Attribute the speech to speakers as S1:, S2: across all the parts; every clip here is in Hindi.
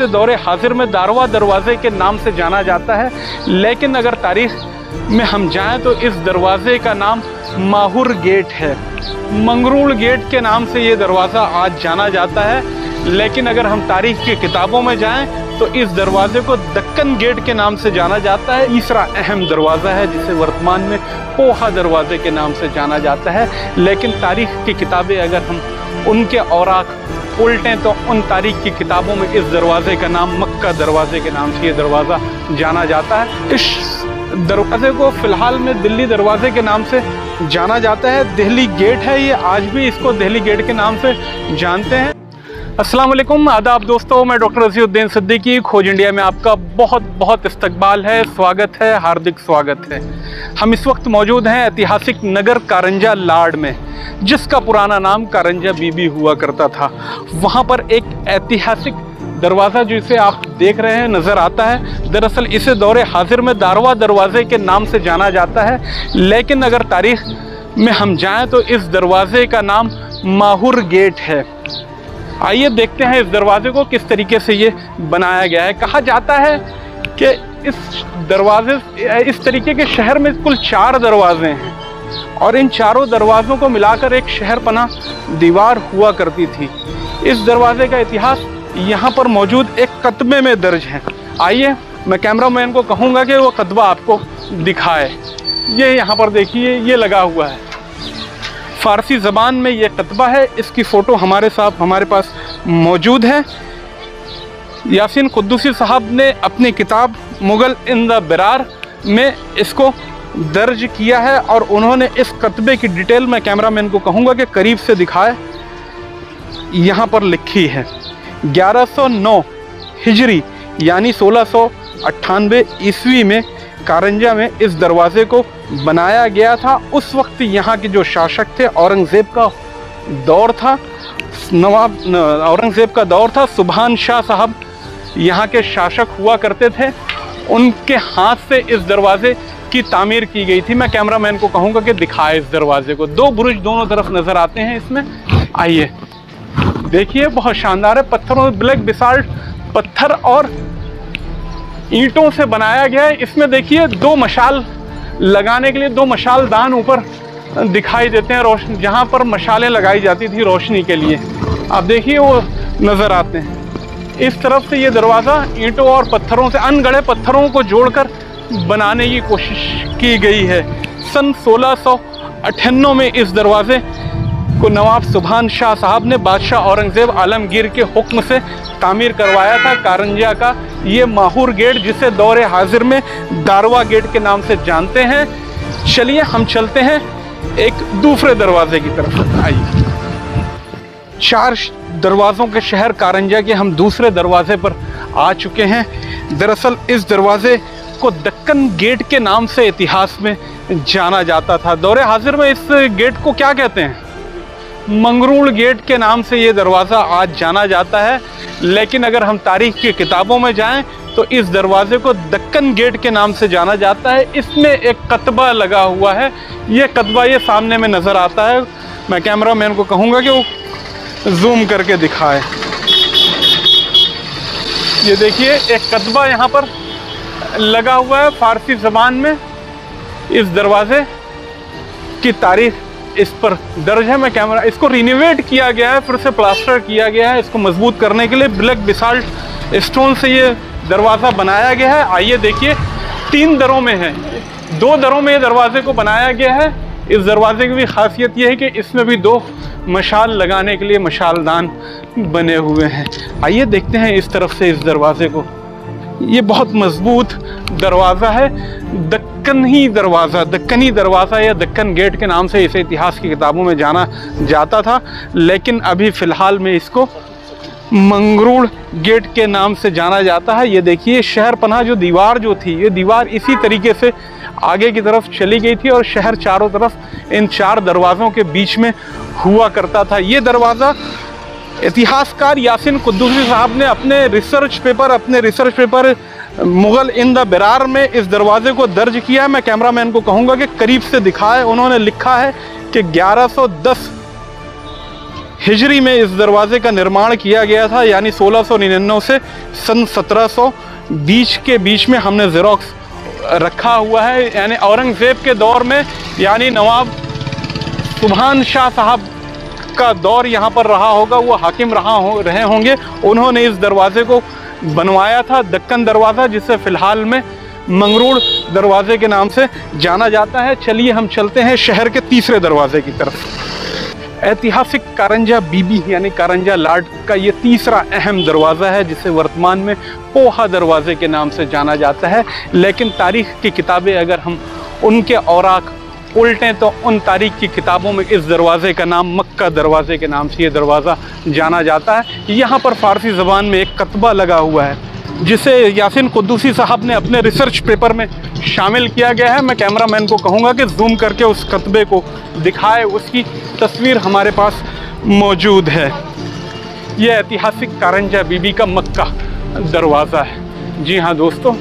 S1: दौरे हाजिर में दारवा दरवाजे के नाम से जाना जाता है, लेकिन अगर तारीख में हम जाएं तो इस दरवाजे का नाम माहुर गेट है। मंगरूल गेट के नाम से ये दरवाज़ा आज जाना जाता है, लेकिन अगर हम तारीख की किताबों में जाएं तो इस दरवाजे को दक्कन गेट के नाम से जाना जाता है। तीसरा अहम दरवाज़ा है जिसे वर्तमान में पोहा दरवाजे के नाम से जाना जाता है, लेकिन तारीख की किताबें अगर हम उनके औराक उल्टें तो उन तारीख की किताबों में इस दरवाजे का नाम मक्का दरवाजे के नाम से ये दरवाज़ा जाना जाता है। इस दरवाजे को फ़िलहाल में दिल्ली दरवाजे के नाम से जाना जाता है। दिल्ली गेट है ये, आज भी इसको दिल्ली गेट के नाम से जानते हैं। अस्सलाम वालेकुम, आदाब दोस्तों, मैं डॉक्टर रज़ीउद्दीन सिद्दीकी। खोज इंडिया में आपका बहुत बहुत इस्तकबाल है, स्वागत है, हार्दिक स्वागत है। हम इस वक्त मौजूद हैं ऐतिहासिक नगर कारंजा लाड में, जिसका पुराना नाम कारंजा बीबी हुआ करता था। वहाँ पर एक ऐतिहासिक दरवाज़ा जिसे आप देख रहे हैं नज़र आता है। दरअसल इसे दौरे हाजिर में दारवा दरवाजे के नाम से जाना जाता है, लेकिन अगर तारीख में हम जाएं तो इस दरवाजे का नाम माहुर गेट है। आइए देखते हैं इस दरवाजे को किस तरीके से ये बनाया गया है। कहा जाता है कि इस तरीके के शहर में कुल 4 दरवाजे हैं और इन चारों दरवाज़ों को मिलाकर एक शहर पना दीवार हुआ करती थी। इस दरवाजे का इतिहास यहाँ पर मौजूद एक कतबे में दर्ज है। आइए मैं कैमरामैन को कहूँगा कि वो कतबा आपको दिखाए। ये यहाँ पर देखिए, ये लगा हुआ है, फ़ारसी ज़बान में ये कतबा है। इसकी फ़ोटो हमारे पास मौजूद है। यासीन कुद्दूसी साहब ने अपनी किताब मुग़ल इन द बिरार में इसको दर्ज किया है और उन्होंने इस कतबे की डिटेल मैं कैमरामैन को कहूँगा कि करीब से दिखाए। यहाँ पर लिखी है 1109 हिजरी यानी 1698 ईस्वी में कारंजा में इस दरवाजे को बनाया गया था। उस वक्त यहाँ के जो शासक थे औरंगज़ेब का दौर था, औरंगज़ेब का दौर था। सुभान शाह साहब यहाँ के शासक हुआ करते थे, उनके हाथ से इस दरवाजे की तामीर की गई थी। मैं कैमरामैन को कहूँगा कि दिखाए इस दरवाजे को। 2 बुरुज दोनों तरफ नज़र आते हैं इसमें। आइए देखिए, बहुत शानदार है। पत्थरों, ब्लैक बेसाल्ट पत्थर और ईंटों से बनाया गया है। इसमें देखिए 2 मशाल लगाने के लिए 2 मशालदान ऊपर दिखाई देते हैं, रोशनी जहाँ पर मशालें लगाई जाती थी रोशनी के लिए। आप देखिए वो नज़र आते हैं। इस तरफ से ये दरवाज़ा ईंटों और पत्थरों से, अनगढ़े पत्थरों को जोड़कर बनाने की कोशिश की गई है। सन 1698 में इस दरवाजे को नवाब सुभान शाह साहब ने बादशाह औरंगज़ेब आलमगीर के हुक्म से तामीर करवाया था। कारंजा का ये माहुर गेट, जिसे दौरे हाजिर में दारवा गेट के नाम से जानते हैं। चलिए हम चलते हैं एक दूसरे दरवाजे की तरफ। आइए, 4 दरवाज़ों के शहर कारंजा के हम दूसरे दरवाजे पर आ चुके हैं। दरअसल इस दरवाजे को दक्कन गेट के नाम से इतिहास में जाना जाता था। दौरे हाजिर में इस गेट को क्या कहते हैं? मंगरूल गेट के नाम से ये दरवाज़ा आज जाना जाता है, लेकिन अगर हम तारीख की किताबों में जाएं तो इस दरवाजे को दक्कन गेट के नाम से जाना जाता है। इसमें एक कतबा लगा हुआ है, ये कतबा ये सामने में नज़र आता है। मैं कैमरामैन को कहूँगा कि वो जूम करके दिखाए। ये देखिए एक कतबा यहाँ पर लगा हुआ है फ़ारसी ज़बान में। इस दरवाजे की तारीख इस पर दर्ज है। मैं इसको रिनोवेट किया गया है, फिर से प्लास्टर किया गया है। इसको मजबूत करने के लिए ब्लैक बेसाल्ट स्टोन से ये दरवाज़ा बनाया गया है। आइए देखिए, 3 दरों में है, 2 दरों में ये दरवाजे को बनाया गया है। इस दरवाजे की भी खासियत ये है कि इसमें भी 2 मशाल लगाने के लिए मशालदान बने हुए हैं। आइए देखते हैं इस तरफ से इस दरवाजे को। ये बहुत मजबूत दरवाज़ा है, दक्कनी दरवाज़ा या दक्कन गेट के नाम से इसे इतिहास की किताबों में जाना जाता था, लेकिन अभी फ़िलहाल में इसको मंगरूल गेट के नाम से जाना जाता है। ये देखिए शहर पनाह जो दीवार जो थी, ये दीवार इसी तरीके से आगे की तरफ चली गई थी और शहर चारों तरफ इन 4 दरवाज़ों के बीच में हुआ करता था। ये दरवाज़ा इतिहासकार यासीन कुद्दूसी साहब ने अपने research paper Mughal in the बिरार में इस दरवाजे को दर्ज किया है। मैं कैमरामैन को कहूँगा कि करीब से दिखाए। उन्होंने लिखा है कि 1110 हिजरी में इस दरवाजे का निर्माण किया गया था, यानी 1699 से सन 1700 के बीच में हमने ज़ेरोक्स रखा हुआ है। यानी औरंगज़ेब के दौर में, यानी नवाब सुभान शाह साहब का दौर यहाँ पर रहा होगा, वो हाकिम रहे होंगे। उन्होंने इस दरवाजे को बनवाया था, दक्कन दरवाज़ा, जिसे फ़िलहाल में मंगरूड़ दरवाजे के नाम से जाना जाता है। चलिए हम चलते हैं शहर के तीसरे दरवाजे की तरफ। ऐतिहासिक कारंजा बीबी यानी कारंजा लाट का ये तीसरा अहम दरवाज़ा है, जिसे वर्तमान में पोहा दरवाजे के नाम से जाना जाता है। लेकिन तारीख़ की किताबें अगर हम उनके औराक उल्टें तो उन तारीख़ की किताबों में इस दरवाज़े का नाम मक्का दरवाज़े के नाम से ये दरवाज़ा जाना जाता है। यहाँ पर फ़ारसी ज़बान में एक कतबा लगा हुआ है, जिसे यासिन कुद्दूसी साहब ने अपने रिसर्च पेपर में शामिल किया गया है। मैं कैमरामैन को कहूँगा कि जूम करके उस कतबे को दिखाए, उसकी तस्वीर हमारे पास मौजूद है। ये ऐतिहासिक कारंजा बीबी का मक्का दरवाज़ा है। जी हाँ दोस्तों,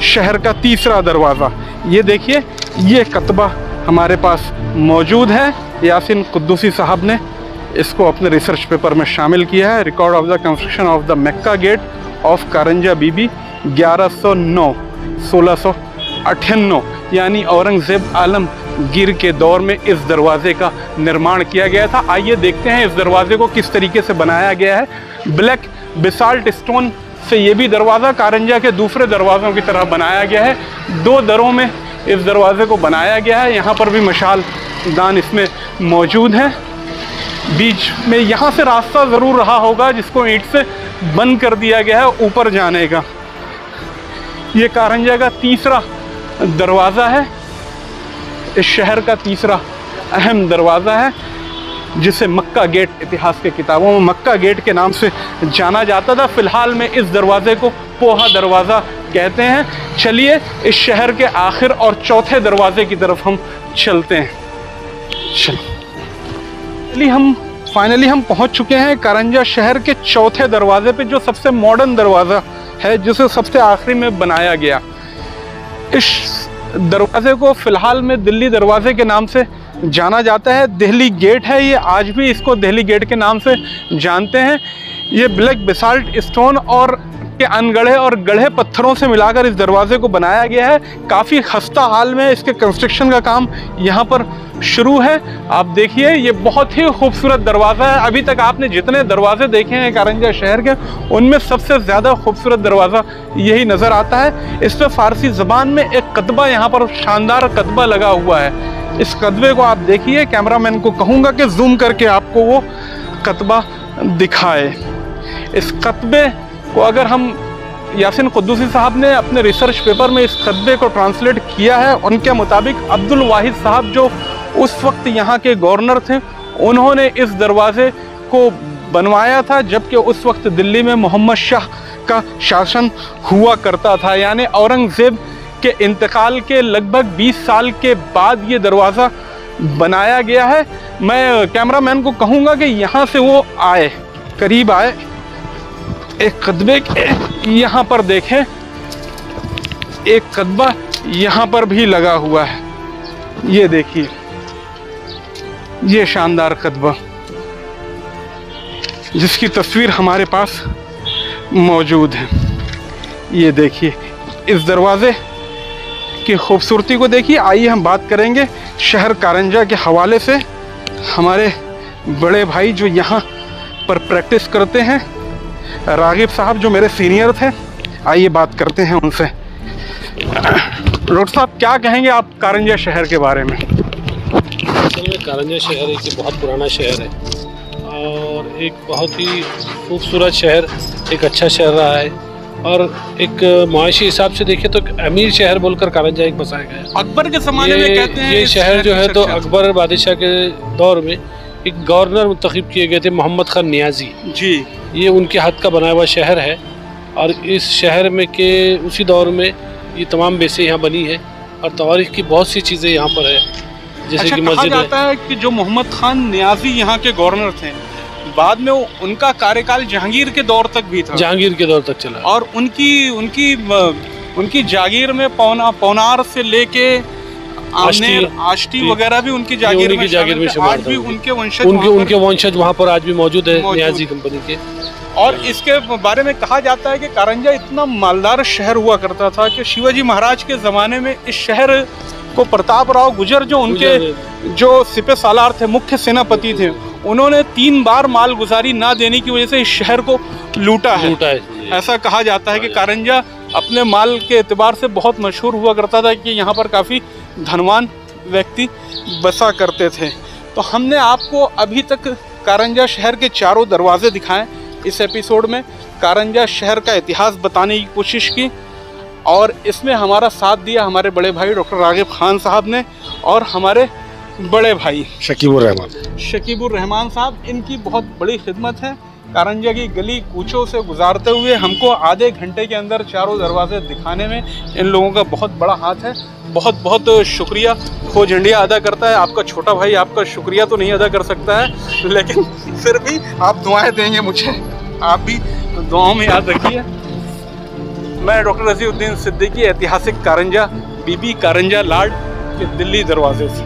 S1: शहर का तीसरा दरवाज़ा, ये देखिए, ये कतबा हमारे पास मौजूद है। यासिन कुद्दूसी साहब ने इसको अपने रिसर्च पेपर में शामिल किया है। Record of the construction of the Mecca gate of Karanja Bibi 1109 1698, यानी औरंगज़ेब आलमगीर के दौर में इस दरवाज़े का निर्माण किया गया था। आइए देखते हैं इस दरवाज़े को किस तरीके से बनाया गया है। ब्लैक बेसाल्ट स्टोन से ये भी दरवाज़ा कारंजा के दूसरे दरवाज़ों की तरह बनाया गया है। 2 दरों में इस दरवाज़े को बनाया गया है। यहाँ पर भी मशाल दान इसमें मौजूद है। बीच में यहाँ से रास्ता ज़रूर रहा होगा, जिसको ईंट से बंद कर दिया गया है ऊपर जाने का। ये कारंजा का तीसरा दरवाज़ा है, इस शहर का तीसरा अहम दरवाज़ा है, जिसे मक्का गेट इतिहास के किताबों में मक्का गेट के नाम से जाना जाता था। फ़िलहाल में इस दरवाज़े को पोहा दरवाज़ा कहते हैं। चलिए इस शहर के आखिर और चौथे दरवाजे की तरफ हम चलते हैं। चलिए हम फाइनली पहुंच चुके हैं कारंजा शहर के चौथे दरवाजे पे, जो सबसे मॉडर्न दरवाज़ा है, जिसे सबसे आखिरी में बनाया गया। इस दरवाजे को फ़िलहाल में दिल्ली दरवाजे के नाम से जाना जाता है। दिल्ली गेट है ये, आज भी इसको दिल्ली गेट के नाम से जानते हैं। ये ब्लैक बेसाल्ट स्टोन और के अनगढ़े और गढ़े पत्थरों से मिलाकर इस दरवाजे को बनाया गया है। काफ़ी खस्ता हाल में इसके कंस्ट्रक्शन का काम यहाँ पर शुरू है। आप देखिए, ये बहुत ही खूबसूरत दरवाज़ा है। अभी तक आपने जितने दरवाजे देखे हैं कारंजा शहर के, उनमें सबसे ज़्यादा खूबसूरत दरवाज़ा यही नज़र आता है। इस पर फ़ारसी ज़बान में एक कतबा, यहाँ पर शानदार कतबा लगा हुआ है। इस कतबे को आप देखिए, कैमरामैन को कहूँगा कि जूम करके आपको वो कतबा दिखाए। इस कतबे को अगर हम, यासिन कुद्दूसी साहब ने अपने रिसर्च पेपर में इस कतबे को ट्रांसलेट किया है। उनके मुताबिक अब्दुल वाहिद साहब, जो उस वक्त यहाँ के गवर्नर थे, उन्होंने इस दरवाज़े को बनवाया था, जबकि उस वक्त दिल्ली में मोहम्मद शाह का शासन हुआ करता था। यानी औरंगज़ेब के इंतकाल के लगभग 20 साल के बाद ये दरवाज़ा बनाया गया है। मैं कैमरामैन को कहूँगा कि यहाँ से वो आए, करीब आए, एक कतबे के यहाँ पर देखें, एक कतबा यहाँ पर भी लगा हुआ है। ये देखिए, ये शानदार कतबा, जिसकी तस्वीर हमारे पास मौजूद है। ये देखिए, इस दरवाज़े की खूबसूरती को देखिए। आइए हम बात करेंगे शहर कारंजा के हवाले से। हमारे बड़े भाई जो यहाँ पर प्रैक्टिस करते हैं, रागिब साहब, जो मेरे सीनियर थे, आइए बात करते हैं उनसे। डॉक्टर साहब, क्या कहेंगे आप कारंजा शहर के बारे में?
S2: असल में कारंजा शहर एक बहुत पुराना शहर है और एक बहुत ही खूबसूरत शहर, एक अच्छा शहर रहा है। और एक मुआशी हिसाब से देखें तो एक अमीर शहर बोलकर कारंजा एक बसाया गया है।
S1: अकबर के ज़माने में कहते हैं
S2: ये शहर जो है तो अकबर बादशाह के दौर में एक गवर्नर मुंतखब किए गए थे, मोहम्मद खान नियाजी जी। ये उनके हाथ का बनाया हुआ शहर है। और इस शहर में के उसी दौर में ये तमाम बेसें यहाँ बनी है और तवारीख की बहुत सी चीज़ें यहाँ पर है, जैसे कि मस्जिद है।
S1: जाता है कि जो मोहम्मद खान नियाजी यहाँ के गवर्नर थे, बाद में उनका कार्यकाल जहांगीर के दौर तक भी था।
S2: जहांगीर के दौर तक चला।
S1: और उनकी जागीर में पौनार से लेके आष्टी वगैरह भी उनकी जागीर में
S2: शुमार
S1: आज भी उनके
S2: वंशज वहाँ पर आज भी मौजूद है नियाजी कंपनी के।
S1: और इसके बारे में कहा जाता है कि कारंजा इतना मालदार शहर हुआ करता था कि शिवाजी महाराज के ज़माने में इस शहर को प्रताप राव गुजर जो उनके जो सिपह सालार थे, मुख्य सेनापति थे, उन्होंने 3 बार माल गुजारी ना देने की वजह से इस शहर को लूटा है। ऐसा कहा जाता है कि कारंजा अपने माल के एतबार से बहुत मशहूर हुआ करता था कि यहाँ पर काफ़ी धनवान व्यक्ति बसा करते थे। तो हमने आपको अभी तक कारंजा शहर के चारों दरवाजे दिखाएं। इस एपिसोड में कारंजा शहर का इतिहास बताने की कोशिश की और इसमें हमारा साथ दिया हमारे बड़े भाई डॉक्टर रागिब खान साहब ने और हमारे बड़े भाई
S2: शकीबुर रहमान
S1: साहब। इनकी बहुत बड़ी खिदमत है। कारंजा की गली कूचों से गुजारते हुए हमको आधे घंटे के अंदर चारों दरवाजे दिखाने में इन लोगों का बहुत बड़ा हाथ है। बहुत बहुत शुक्रिया खो झंडिया अदा करता है। आपका छोटा भाई आपका शुक्रिया तो नहीं अदा कर सकता है, लेकिन फिर भी आप दुआएं देंगे मुझे, आप भी दुआओं में याद रखिए। मैं डॉक्टर रज़ीउद्दीन सिद्दीकी, ऐतिहासिक कारंजा बीबी कारंजा लाड के दिल्ली दरवाजे से।